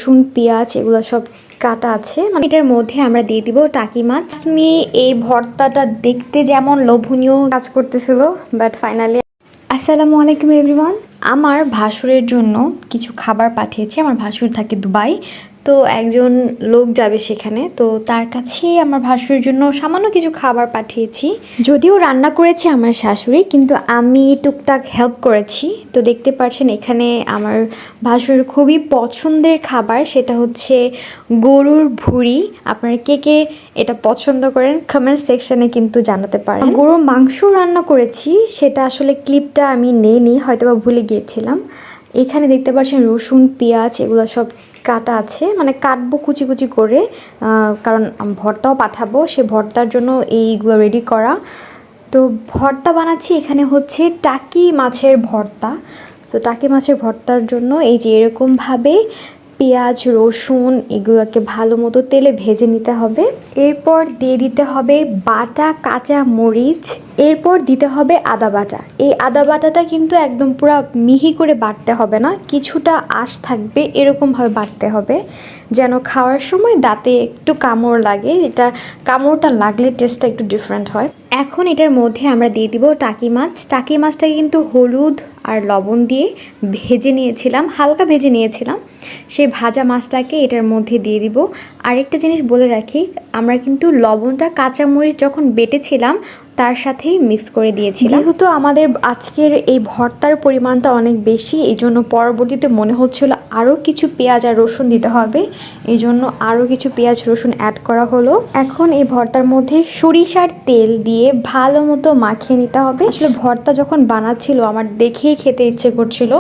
রসুন পেঁয়াজ এগুলো সব কাটা আছে। মানে এটার মধ্যে আমরা দিয়ে দিব টাকি মাছ। এই ভর্তাটা দেখতে যেমন লোভনীয় কাজ করতেছিল, বাট ফাইনালি। আসসালামু আলাইকুম এভরিওয়ান। আমার ভাসুরের জন্য কিছু খাবার পাঠিয়েছি। আমার ভাসুর থাকে দুবাই, তো একজন লোক যাবে সেখানে, তো তার কাছে আমার ভাসুরের জন্য সামান্য কিছু খাবার পাঠিয়েছি। যদিও রান্না করেছে আমার শাশুড়ি, কিন্তু আমি টুকটাক হেল্প করেছি। তো দেখতে পাচ্ছেন এখানে আমার ভাসুরের খুবই পছন্দের খাবার, সেটা হচ্ছে গরুর ভুঁড়ি। আপনারা কে কে এটা পছন্দ করেন কমেন্ট সেকশনে কিন্তু জানাতে পারেন। গরুর মাংস রান্না করেছি, সেটা আসলে ক্লিপটা আমি নেইনি, হয়তো বা ভুলে গিয়েছিলাম। এখানে দেখতে পাচ্ছেন রসুন পেঁয়াজ এগুলো সব কাটা আছে, মানে কাটবো কুচি কুচি করে, কারণ ভর্তাও পাঠাবো, সে ভর্তার জন্য এইগুলো রেডি করা। তো ভর্তা বানাচ্ছি এখানে হচ্ছে টাকি মাছের ভর্তা। সো টাকি মাছের ভর্তার জন্য এই যে এরকমভাবে পেঁয়াজ রসুন এগুলোকে ভালো মতো তেলে ভেজে নিতে হবে। এরপর দিয়ে দিতে হবে বাটা কাঁচা মরিচ, এরপর দিতে হবে আদা বাটা। এই আদা বাটাটা কিন্তু একদম পুরো মিহি করে বাটতে হবে না, কিছুটা আঁশ থাকবে, এরকমভাবে বাটতে হবে যেন খাওয়ার সময় দাঁতে একটু কামড় লাগে। এটা কামড়টা লাগলে টেস্টটা একটু ডিফারেন্ট হয়। এখন এটার মধ্যে আমরা দিয়ে দিব টাকি মাছ। টাকি মাছটাকে কিন্তু হলুদ আর লবণ দিয়ে ভেজে নিয়েছিলাম, হালকা ভেজে নিয়েছিলাম। সেই ভাজা মাছটাকে এটার মধ্যে দিয়ে দিব। আরেকটা জিনিস বলে রাখি, আমরা কিন্তু লবণটা কাঁচামরিচ যখন বেটেছিলাম তার সাথেই মিক্স করে দিয়েছি। যেহেতু আমাদের আজকের এই ভর্তার পরিমাণটা অনেক বেশি, এই জন্য পরবর্তীতে মনে হচ্ছিল আরও কিছু পেঁয়াজ আর রসুন দিতে হবে, এই জন্য আরও কিছু পেঁয়াজ রসুন অ্যাড করা হলো। এখন এই ভর্তার মধ্যে সরিষার তেল দিয়ে ভালো মতো মাখিয়ে নিতে হবে। আসলে ভর্তা যখন বানাচ্ছিল আমার দেখেই খেতে ইচ্ছে করছিল,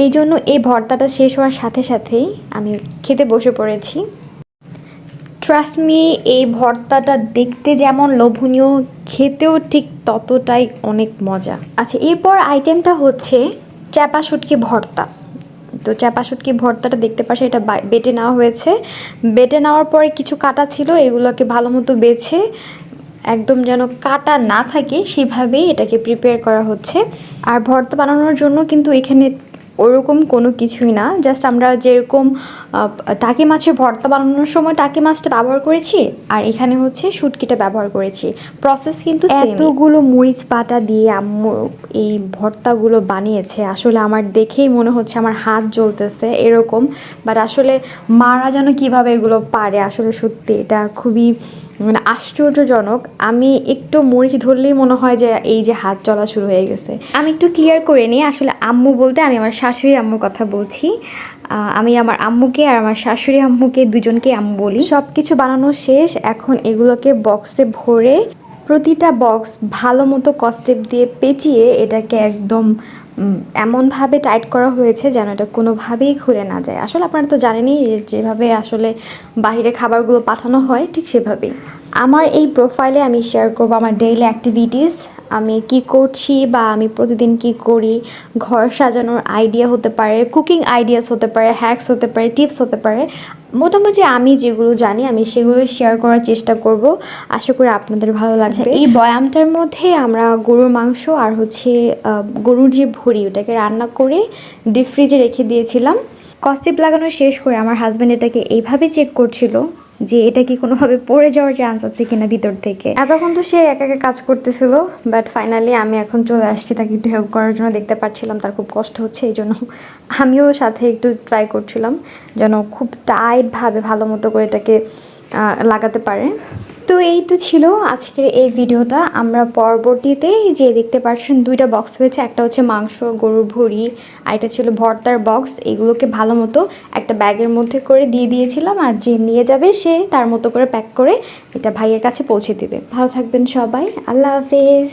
এই জন্য এই ভর্তাটা শেষ হওয়ার সাথে সাথেই আমি খেতে বসে পড়েছি। ট্রাস্ট মি, এই ভর্তাটা দেখতে যেমন লোভনীয়, খেতেও ঠিক ততটাই অনেক মজা। আচ্ছা, এরপর আইটেমটা হচ্ছে চাপা শুটকি ভর্তা। তো চাপা শুটকি ভর্তাটা দেখতে পাচ্ছি এটা বেটে নেওয়া হয়েছে। বেটে নেওয়ার পরে কিছু কাটা ছিল, এগুলোকে ভালো মতো বেছে একদম যেন কাটা না থাকে সেভাবেই এটাকে প্রিপেয়ার করা হচ্ছে। আর ভর্তা বানানোর জন্য কিন্তু এখানে ওরকম কোনো কিছুই না, জাস্ট আমরা যেরকম টাকি মাছের ভর্তা বানানোর সময় টাকি মাছটা ব্যবহার করেছি, আর এখানে হচ্ছে শুটকিটা ব্যবহার করেছি। প্রসেস কিন্তু এতগুলো মরিচ বাটা দিয়ে আম্মু এই ভর্তাগুলো বানিয়েছে, আসলে আমার দেখেই মনে হচ্ছে আমার হাত জ্বলতেছে এরকম। বাট আসলে মারা যেন কীভাবে এগুলো পারে, আসলে সত্যি এটা খুবই মানে আশ্চর্যজনক। আমি একটু মরিচ ধরলেই মনে হয় যে এই যে হাত চলা শুরু হয়ে গেছে। আমি একটু ক্লিয়ার করে নিই, আসলে আম্মু বলতে আমি আমার শাশুড়ি আম্মুর কথা বলছি। আমি আমার আম্মুকে আর আমার শাশুড়ি আম্মুকে দুজনকে আম্মু বলি। সব কিছু বানানো শেষ, এখন এগুলোকে বক্সে ভরে প্রতিটা বক্স ভালো মতো কস্টেপ দিয়ে পেঁচিয়ে এটাকে একদম এমনভাবে টাইট করা হয়েছে যেন এটা কোনোভাবেই খুলে না যায়। আসলে আপনারা তো জানেনই যেভাবে আসলে বাইরে খাবারগুলো পাঠানো হয় ঠিক সেভাবেই। আমার এই প্রোফাইলে আমি শেয়ার করবো আমার ডেইলি অ্যাক্টিভিটিস, আমি কি করছি বা আমি প্রতিদিন কি করি। ঘর সাজানোর আইডিয়া হতে পারে, কুকিং আইডিয়াস হতে পারে, হ্যাকস হতে পারে, টিপস হতে পারে। মোটামুটি আমি যেগুলো জানি আমি সেগুলো শেয়ার করার চেষ্টা করব। আশা করি আপনাদের ভালো লাগবে। এই বয়ামটার মধ্যে আমরা গরুর মাংস আর হচ্ছে গরুর যে ভুঁড়ি ওটাকে রান্না করে ডিপ ফ্রিজে রেখে দিয়েছিলাম। কস্টিপ লাগানো শেষ করে আমার হাজব্যান্ড এটাকে এইভাবে চেক করছিল যে এটা কি কোনোভাবে পড়ে যাওয়ার চান্স আছে কিনা ভিতর থেকে। এতক্ষণ তো সে একা একা কাজ করতেছিল, বাট ফাইনালি আমি এখন চলে আসছি তাকে একটু হেল্প করার জন্য। দেখতে পাচ্ছিলাম তার খুব কষ্ট হচ্ছে, এই জন্য আমিও সাথে একটু ট্রাই করছিলাম যেন খুব টাইটভাবে ভালো মতো করে এটাকে লাগাতে পারে। তো এই তো ছিল আজকের এই ভিডিওটা। আমরা পরবর্তীতে যে দেখতে পাচ্ছেন দুইটা বক্স হয়েছে, একটা হচ্ছে মাংস গরুর ভুঁড়ি আর এটা ছিল ভর্তার বক্স। এগুলোকে ভালো মতো একটা ব্যাগের মধ্যে করে দিয়ে দিয়েছিলাম, আর যে নিয়ে যাবে সে তার মতো করে প্যাক করে এটা ভাইয়ের কাছে পৌঁছে দেবে। ভালো থাকবেন সবাই, আল্লাহ হাফেজ।